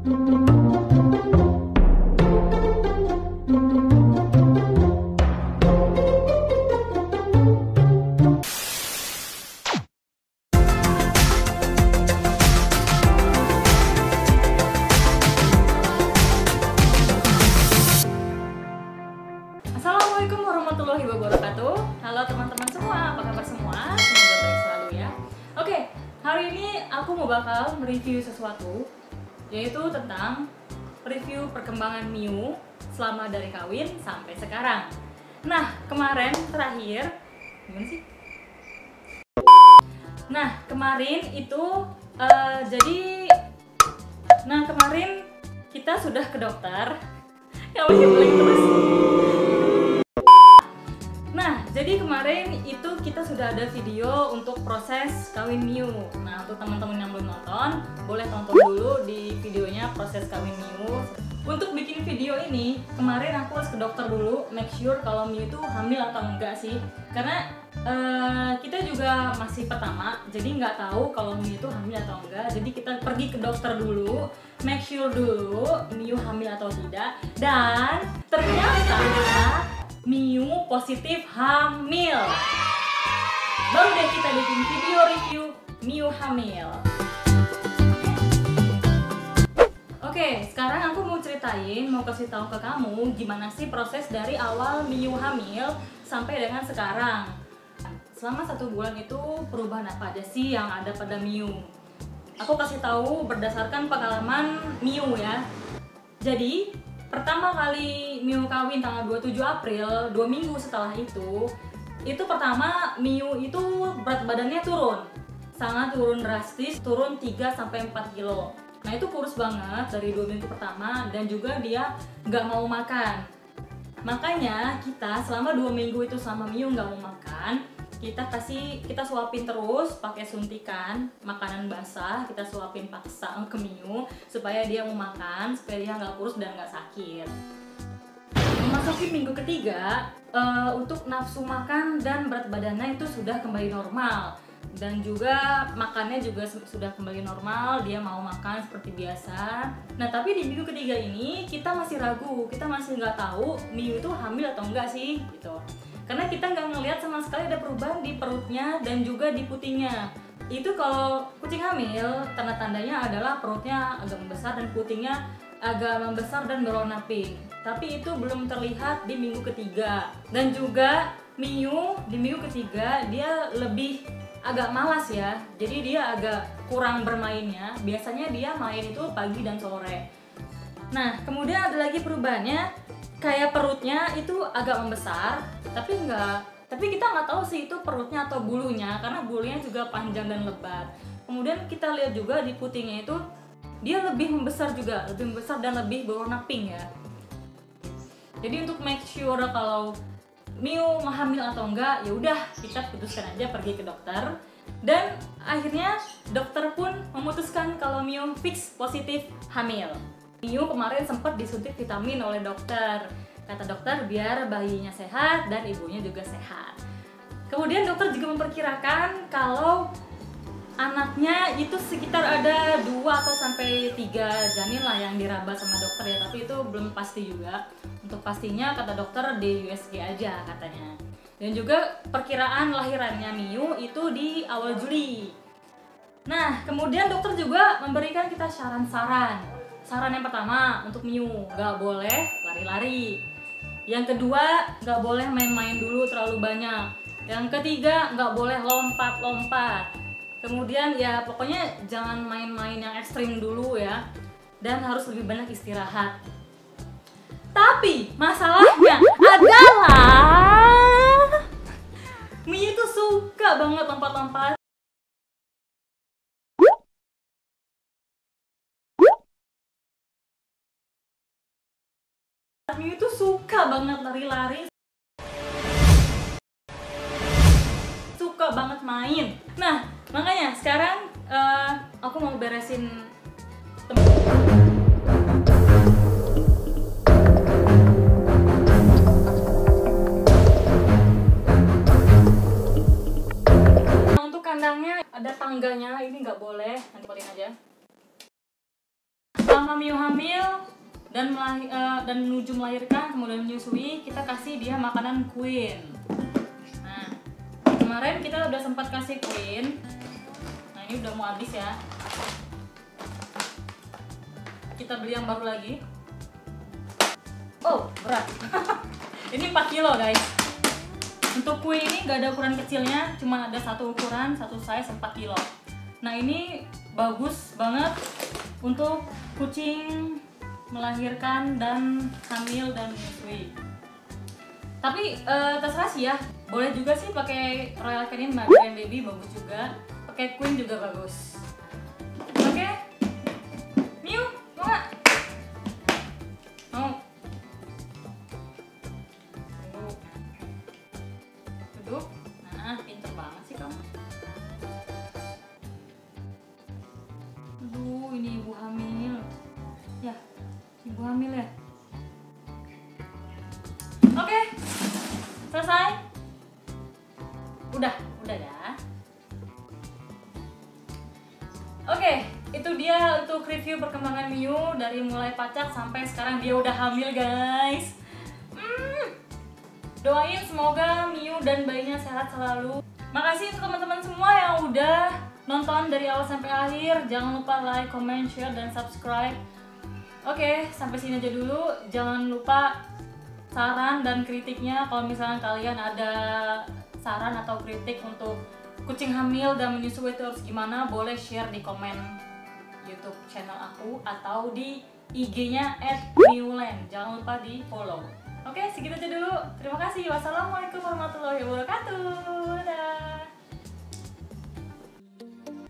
Assalamualaikum warahmatullahi wabarakatuh. Halo teman-teman semua, apa kabar semua? Semoga baik selalu ya. Oke, hari ini aku mau bakal mereview sesuatu, yaitu tentang review perkembangan Miu selama dari kawin sampai sekarang. Nah, kemarin terakhir, gimana sih? Nah, kemarin itu kemarin kita sudah ke dokter. Ya masih balik terus. Nah, jadi kemarin itu kita sudah ada video untuk proses kawin Miu. Nah, untuk teman-teman yang belum nonton, boleh tonton dulu di videonya proses kawin Miu. Untuk bikin video ini, kemarin aku harus ke dokter dulu, make sure kalau Miu itu hamil atau enggak sih. Karena kita juga masih pertama, jadi nggak tahu kalau Miu itu hamil atau enggak. Jadi kita pergi ke dokter dulu, make sure dulu Miu hamil atau tidak. Dan ternyata Miu positif hamil. Baru deh kita bikin video review Miu hamil. Oke, sekarang aku mau ceritain, mau kasih tahu ke kamu gimana sih proses dari awal Miu hamil sampai dengan sekarang. Selama 1 bulan itu perubahan apa aja sih yang ada pada Miu? Aku kasih tahu berdasarkan pengalaman Miu ya. Jadi pertama kali Miu kawin tanggal 27 April, 2 minggu setelah itu pertama Miu itu berat badannya turun. Sangat turun drastis, turun 3-4 kilo. Nah itu kurus banget dari 2 minggu pertama, dan juga dia nggak mau makan. Makanya kita selama 2 minggu itu sama Miu nggak mau makan, kita suapin terus pakai suntikan makanan basah, kita suapin paksa ke Miu supaya dia mau makan, supaya dia nggak kurus dan nggak sakit. Memasuki minggu ketiga, untuk nafsu makan dan berat badannya itu sudah kembali normal, dan juga makannya juga sudah kembali normal, dia mau makan seperti biasa. Nah tapi di minggu ketiga ini kita masih ragu, kita masih nggak tahu Miu itu hamil atau enggak sih gitu. Karena kita nggak ngelihat sama sekali ada perubahan di perutnya dan juga di putingnya. Itu kalau kucing hamil, tanda-tandanya adalah perutnya agak membesar dan putingnya agak membesar dan berwarna pink. Tapi itu belum terlihat di minggu ketiga. Dan juga Miu di minggu ketiga dia lebih agak malas ya. Jadi dia agak kurang bermainnya. Biasanya dia main itu pagi dan sore. Nah, kemudian ada lagi perubahannya, kayak perutnya itu agak membesar, tapi kita nggak tahu sih itu perutnya atau bulunya, karena bulunya juga panjang dan lebat. Kemudian kita lihat juga di putingnya itu dia lebih membesar juga, lebih membesar dan lebih berwarna pink ya. Jadi untuk make sure kalau Miu hamil atau enggak, ya udah kita putuskan aja pergi ke dokter. Dan akhirnya dokter pun memutuskan kalau Miu fix positif hamil. Miu kemarin sempat disuntik vitamin oleh dokter. Kata dokter biar bayinya sehat dan ibunya juga sehat. Kemudian dokter juga memperkirakan kalau anaknya itu sekitar ada 2 atau sampai 3 janin lah yang diraba sama dokter ya. Tapi itu belum pasti juga. Untuk pastinya kata dokter di USG aja katanya. Dan juga perkiraan lahirannya Miu itu di awal Juli. Nah kemudian dokter juga memberikan kita saran-saran. Saran yang pertama untuk Miu, nggak boleh lari-lari. Yang kedua, nggak boleh main-main dulu terlalu banyak. Yang ketiga, nggak boleh lompat-lompat. Kemudian ya pokoknya jangan main-main yang ekstrim dulu ya. Dan harus lebih banyak istirahat. Tapi masalahnya adalah Miu tuh suka banget lompat-lompat. Miu tuh suka banget lari-lari, suka banget main. Nah, makanya sekarang aku mau beresin untuk kandangnya ada tangganya, ini nggak boleh, nanti potin aja. selama Miu hamil dan menuju melahirkan kemudian menyusui, kita kasih dia makanan Queen. Nah, kemarin kita udah sempat kasih Queen. Nah, ini udah mau habis ya. Kita beli yang baru lagi. Oh, berat. Ini 4 kilo guys. Untuk kue ini gak ada ukuran kecilnya, cuma ada satu ukuran, satu size 4 kilo. Nah, ini bagus banget untuk kucing melahirkan dan hamil dan menyusui. Tapi terserah sih ya, boleh juga sih pakai Royal Canin Mother and Baby, bagus juga. Pakai Queen juga bagus. Oke, Miu, mau nggak? Mau? Duduk. Nah, pinter banget sih kamu. Aduh, ini ibu hamil. Ya, ibu hamil ya. Oke, selesai. Udah ya. Oke, itu dia untuk review perkembangan Miu dari mulai pacak sampai sekarang dia udah hamil guys. Doain semoga Miu dan bayinya sehat selalu. Makasih untuk teman-teman semua yang udah nonton dari awal sampai akhir. Jangan lupa like, comment, share, dan subscribe. Oke, sampai sini aja dulu. Jangan lupa saran dan kritiknya. Kalau misalnya kalian ada saran atau kritik untuk kucing hamil dan menyusui itu harus gimana, boleh share di komen YouTube channel aku atau di IG-nya @miuland. Jangan lupa di follow. Oke, segitu aja dulu. Terima kasih. Wassalamualaikum warahmatullahi wabarakatuh. Dadah.